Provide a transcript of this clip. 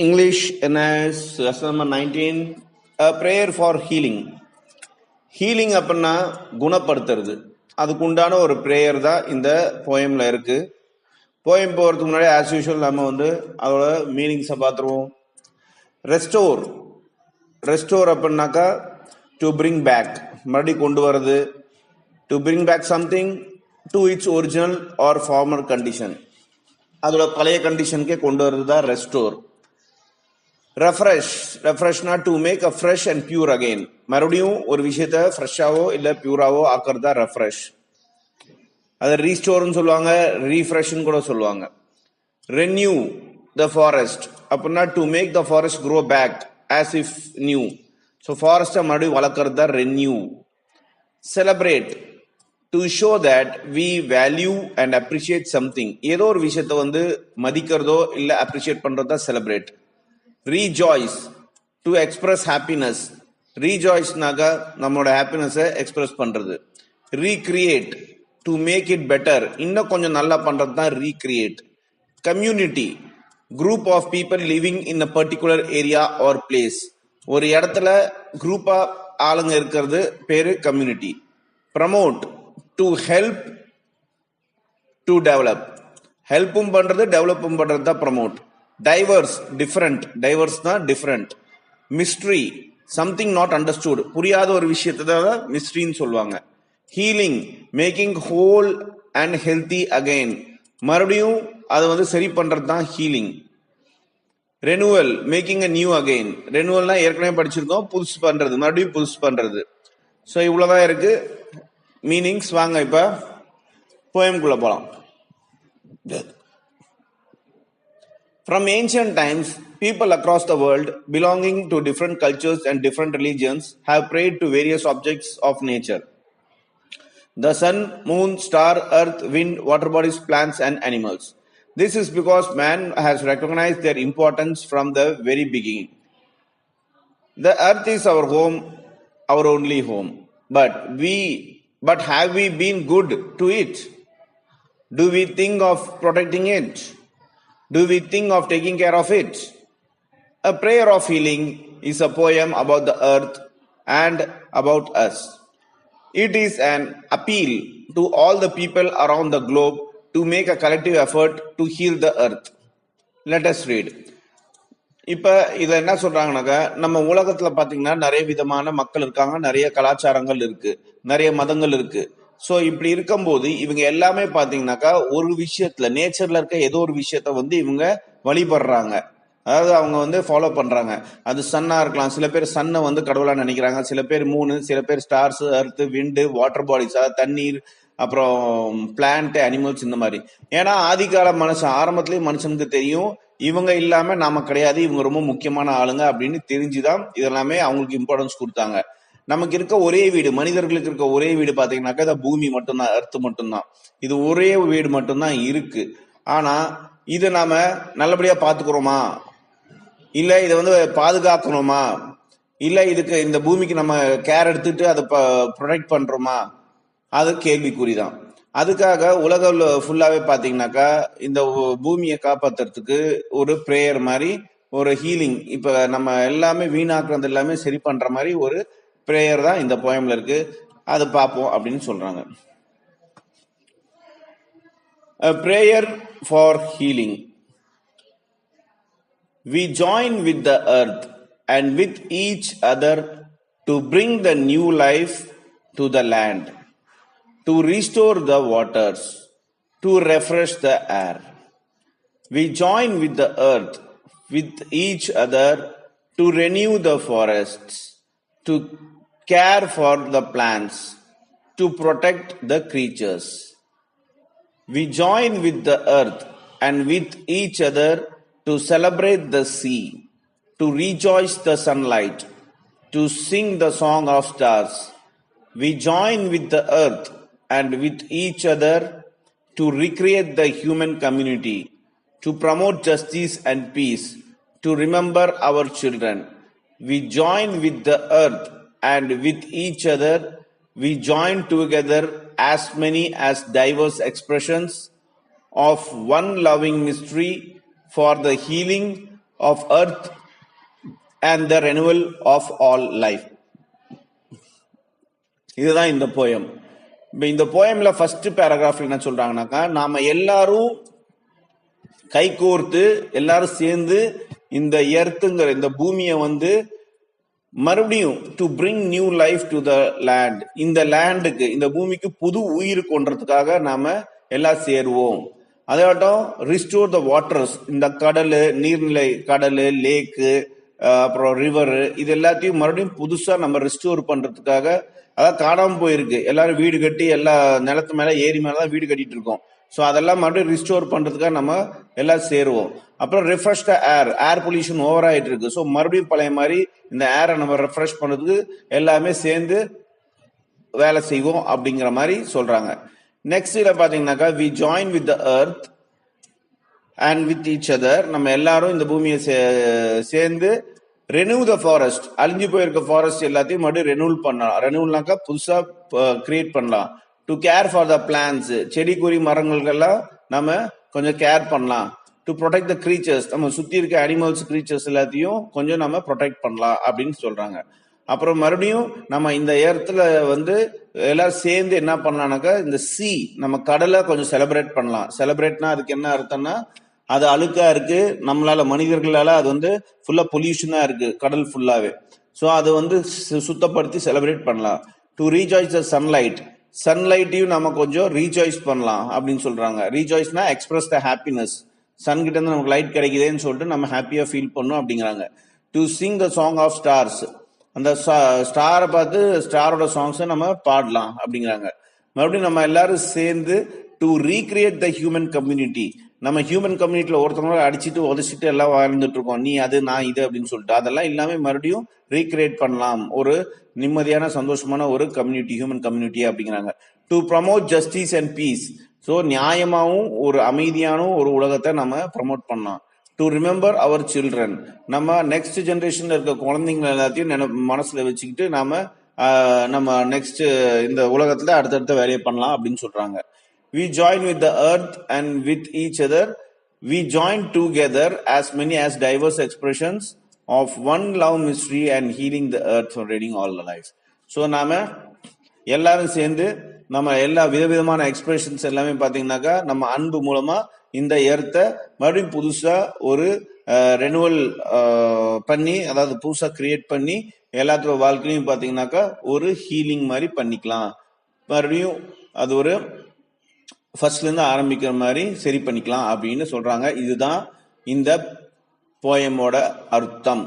English NIS lesson number 19, a prayer for healing. Healing அப்படின்னா குணப்படுத்துறது, அதுக்கு உண்டான ஒரு ப்ரேயர் தான் இந்த போயமில் இருக்கு. போயம் போகிறதுக்கு முன்னாடி ஆஸ் யூஷுவல் நம்ம அதோட மீனிங்ஸை பார்த்துருவோம். ரெஸ்டோர் அப்படின்னாக்கா டு பிரிங் பேக், மறுபடியும் கொண்டு வர்றது. To bring back something to its original or former condition, அதோட பழைய கண்டிஷனுக்கே கொண்டு வர்றது தான் ரெஸ்டோர். ரெஃப்ரெஷ்னா to make a fresh and pure again, மறுபடியும் ஒரு விஷயத்த ஃப்ரெஷ்ஷாவோ இல்லை பியூராவோ ஆக்குறது தான் ரெஃப்ரெஷ். அதை ரீஸ்டோர்னு சொல்லுவாங்க, ரீஃப்ரெஷ்னு கூட சொல்லுவாங்க. ரெனியூ த ஃபாரஸ்ட் அப்படின்னா to make the forest grow back as if new. So ஃபாரஸ்ட்டை மறுபடியும் வளர்க்கறது தான் renew. Celebrate to show that we value and appreciate something, ஏதோ ஒரு விஷயத்த மதிக்கிறதோ இல்லை அப்ரிஷியேட் பண்றதோ தான் celebrate. Rejoice to express happiness, ரீஜாய்ஸ்னாக்கா நம்மளோட ஹாப்பினஸை எக்ஸ்பிரஸ் பண்றது. Recreate to make it better, இன்னும் கொஞ்சம் நல்லா பண்றது தான் recreate. Community, group of people living in a particular area R place, ஒரு இடத்துல குரூப்பா ஆளுங்க இருக்கிறது பேரு community. Promote to help to develop, ஹெல்ப்பும் பண்றது டெவலப்பும் பண்றது தான் ப்ரமோட். டைவர்ஸ் டிஃபரெண்ட், டைவர்ஸ் தான் different. Mystery something not understood, புரியாத ஒரு விஷயத்தை தான் மிஸ்ட்ரின்னு சொல்லுவாங்க. Healing making whole and healthy again, மறுபடியும் அதை சரி பண்றது தான் healing. Renewal making a new again, ரெனுவல்னா ஏற்கனவே படிச்சிருக்கோம், புதுசு பண்றது, மறுபடியும் புதுசு பண்றது. ஸோ இவ்வளவுதான் இருக்கு மீனிங்ஸ். வாங்க இப்ப போயம்குள்ள போலாம். From ancient times, people across the world belonging to different cultures and different religions have prayed to various objects of nature. The sun, moon, star, earth, wind, water bodies, plants and animals. This is because man has recognized their importance from the very beginning. The earth is our home, our only home. But have we been good to it? Do we think of protecting it? Do we think of taking care of it? A prayer of healing is a poem about the earth and about us. It is an appeal to all the people around the globe to make a collective effort to heal the earth. Let us read. இப்ப இதுல என்ன சொல்றாங்கன்னாக்கா, நம்ம உலகத்துல பாத்தீங்கன்னா நிறைய விதமான மக்கள் இருக்காங்க, நிறைய கலாச்சாரங்கள் இருக்கு, நிறைய மதங்கள் இருக்கு. ஸோ இப்படி இருக்கும்போது இவங்க எல்லாமே பாத்தீங்கன்னாக்கா ஒரு விஷயத்துல நேச்சர்ல இருக்க ஏதோ ஒரு விஷயத்த இவங்க வழிபடுறாங்க, அதாவது அவங்க ஃபாலோ பண்றாங்க. அது சன்னா இருக்கலாம், சில பேர் சன்னை கடவுளா நினைக்கிறாங்க, சில பேர் மூணு, சில பேர் ஸ்டார்ஸ், அர்த், விண்டு, வாட்டர் பாடிஸ், அதாவது தண்ணீர், அப்புறம் பிளான்ட், அனிமல்ஸ், இந்த மாதிரி. ஏன்னா ஆதிகால மனுஷன் ஆரம்பத்திலேயே மனுஷனுக்கு தெரியும் இவங்க இல்லாம நாம கிடையாது, இவங்க ரொம்ப முக்கியமான ஆளுங்க அப்படின்னு தெரிஞ்சுதான் இதெல்லாமே அவங்களுக்கு இம்பார்ட்டன்ஸ் கொடுத்தாங்க. நமக்கு இருக்க ஒரே வீடு, மனிதர்களுக்கு இருக்க ஒரே வீடு பாத்தீங்கன்னாக்கா இந்த பூமி மட்டும்தான், அர்த் மட்டும்தான். இது ஒரே வீடு மட்டும்தான் இருக்கு. ஆனா இதை நாம நல்லபடியா பாத்துக்கிறோமா, இல்ல இதை பாதுகாக்கணுமா, இல்ல இதுக்கு இந்த பூமிக்கு நம்ம கேர் எடுத்துட்டு அதை ப்ரொடெக்ட் பண்றோமா, அது கேள்விக்குறிதான். அதுக்காக உலகம் ஃபுல்லாவே பாத்தீங்கன்னாக்கா இந்த பூமியை காப்பாத்துறதுக்கு ஒரு பிரேயர் மாதிரி, ஒரு ஹீலிங், இப்ப நம்ம எல்லாமே வீணாக்குறது எல்லாமே சரி பண்ற மாதிரி ஒரு பிரேயர் தான் இந்த போயம்ல இருக்கு. அது பார்ப்போம் அப்படின்னு சொல்றாங்க. A prayer for healing. We join with the earth and with each other to bring the new life to the land, to restore the waters, to refresh the air. We join with the earth, with each other, to renew the forests, to care for the plants, to protect the creatures. We join with the earth and with each other to celebrate the sea, to rejoice the sunlight, to sing the song of stars. We join with the earth and with each other to recreate the human community, to promote justice and peace, to remember our children. We join with the earth and with each other, we join together as many as diverse expressions of one loving mystery for the healing of earth and the renewal of all life. இதுதான் இந்த poem. இந்த போயம்ல first பேராகிராஃப்ல என்ன சொல்றாங்கன்னாக்கா, நாம எல்லாரும் கை கோர்த்து எல்லாரும் சேர்ந்து இந்த எர்த்துங்கிற இந்த பூமியை மறுபடியும் to bring new life to the land, இந்த லேண்டுக்கு இந்த பூமிக்கு புது உயிர் கொன்றதுக்காக நாம எல்லாம் சேருவோம். அதாட்டம் ரிஸ்டோர் த வாட்டர்ஸ், இந்த கடல் நீர்நிலை, கடல் லேக்கு அப்புறம் ரிவர், இது எல்லாத்தையும் மறுபடியும் புதுசா நம்ம ரிஸ்டோர் பண்றதுக்காக, அதான் காணாம போயிருக்கு. எல்லாரும் வீடு கட்டி எல்லா நிலத்து மேல ஏரி மேலதான் வீடு கட்டிட்டு இருக்கோம். ஸோ அதெல்லாம் மறுபடியும் ரிஸ்டோர் பண்றதுக்காக நம்ம எல்லாம் சேருவோம். அப்புறம் ரெஃப்ரெஷ் த ஏர் பொல்யூஷன் ஓவர் ஆயிட்டு இருக்கு. ஸோ மறுபடியும் பழைய மாதிரி இந்த ஏரை நம்ம ரெஃப்ரெஷ் பண்றதுக்கு எல்லாமே சேர்ந்து வேலை செய்வோம் அப்படிங்கிற மாதிரி சொல்றாங்க. நெக்ஸ்ட் இதில் பார்த்தீங்கன்னாக்கா, we join with the earth and with each other, நம்ம எல்லாரும் இந்த பூமியை சேர்ந்து ரெனியூ த ஃபாரஸ்ட், அழிஞ்சு போயிருக்க ஃபாரஸ்ட் எல்லாத்தையும் மறுபடியும் ரெனியூல் பண்ணலாம். ரெனியூல்னாக்கா புதுசா கிரியேட் பண்ணலாம். To care for the plants, செடி கொடி மரங்களுக்கெல்லாம் நம்ம கொஞ்சம் கேர் பண்ணலாம். டு ப்ரொடெக்ட் த கிரீச்சர்ஸ், நம்ம சுத்தி இருக்க அனிமல்ஸ் கிரீச்சர்ஸ் எல்லாத்தையும் கொஞ்சம் நம்ம ப்ரொடெக்ட் பண்ணலாம் அப்படின்னு சொல்றாங்க. அப்புறம் மறுபடியும் நம்ம இந்த இடத்துல எல்லாரும் சேர்ந்து என்ன பண்ணலாம்னாக்கா, இந்த நம்ம கடலை கொஞ்சம் செலிப்ரேட் பண்ணலாம். செலிப்ரேட்னா அதுக்கு என்ன அர்த்தம்னா, அது அழுக்கா இருக்கு, நம்மளால மனிதர்களால அது ஃபுல்லா பொல்யூஷனா இருக்கு கடல் ஃபுல்லாவே. ஸோ அது சுத்தப்படுத்தி செலிப்ரேட் பண்ணலாம். டு ரீசாய்ஸ் த சன்லைட், சன்லைட்டையும் நம்ம கொஞ்சம் ரீசாய்ஸ் பண்ணலாம் அப்படின்னு சொல்றாங்க. ரீசாய்ஸ்னா எக்ஸ்பிரஸ் த ஹாப்பினஸ், சன் கிட்ட இருந்து நமக்கு லைட் கிடைக்குதுன்னு சொல்லிட்டு நம்ம ஹாப்பியா ஃபீல் பண்ணும் அப்படிங்கிறாங்க. To sing the song of stars, அந்த ஸ்டாரை பார்த்து ஸ்டாரோட சாங்ஸை நம்ம பாடலாம் அப்படிங்கிறாங்க. மறுபடியும் நம்ம எல்லாரும் சேர்ந்து to recreate the human community, நம்ம ஹியூமன் கம்யூனிட்டியில ஒருத்தவங்களை அடிச்சுட்டு உதச்சிட்டு எல்லாம் வாழ்ந்துட்டு இருக்கோம், நீ அது நான் இது அப்படின்னு சொல்லிட்டு, அதெல்லாம் இல்லாம மறுபடியும் ரீக்ரியேட் பண்ணலாம், ஒரு நிம்மதியான சந்தோஷமான ஒரு கம்யூனிட்டி, ஹியூமன் கம்யூனிட்டி அப்படிங்கிறாங்க. To promote justice and peace, so நியாயமாகவும் ஒரு அமைதியான ஒரு உலகத்தை நம்ம ப்ரமோட் பண்ணலாம். டு ரிமெம்பர் அவர் சில்ட்ரன், நம்ம நெக்ஸ்ட் ஜெனரேஷன்ல இருக்க குழந்தைங்க எல்லாத்தையும் மனசுல வச்சுக்கிட்டு நம்ம நெக்ஸ்ட் இந்த உலகத்துல அடுத்தடுத்த வேலையை பண்ணலாம் அப்படின்னு சொல்றாங்க. We join with the earth and with each other. We join together as many as diverse expressions of one love mystery and healing the earth for reading all the life. So நாம எல்லாரும் சேர்ந்து நம்ம எல்லா விதவிதமான expressions எல்லாமே பாத்தீங்கன்னாக்கா, நம்ம அன்பு மூலமா இந்த எர்த்தை மறுபடியும் புதுசா ஒரு ரெனுவல் பண்ணி, அதாவது புதுசா கிரியேட் பண்ணி எல்லாத்தோட வாழ்க்கையும் பாத்தீங்கன்னாக்கா ஒரு ஹீலிங் மாதிரி பண்ணிக்கலாம். மறுபடியும் அது ஒரு ஃபர்ஸ்ட்ல இருந்து ஆரம்பிக்கிற மாதிரி சரி பண்ணிக்கலாம் அப்படின்னு சொல்றாங்க. இதுதான் இந்த போயமோட அர்த்தம்.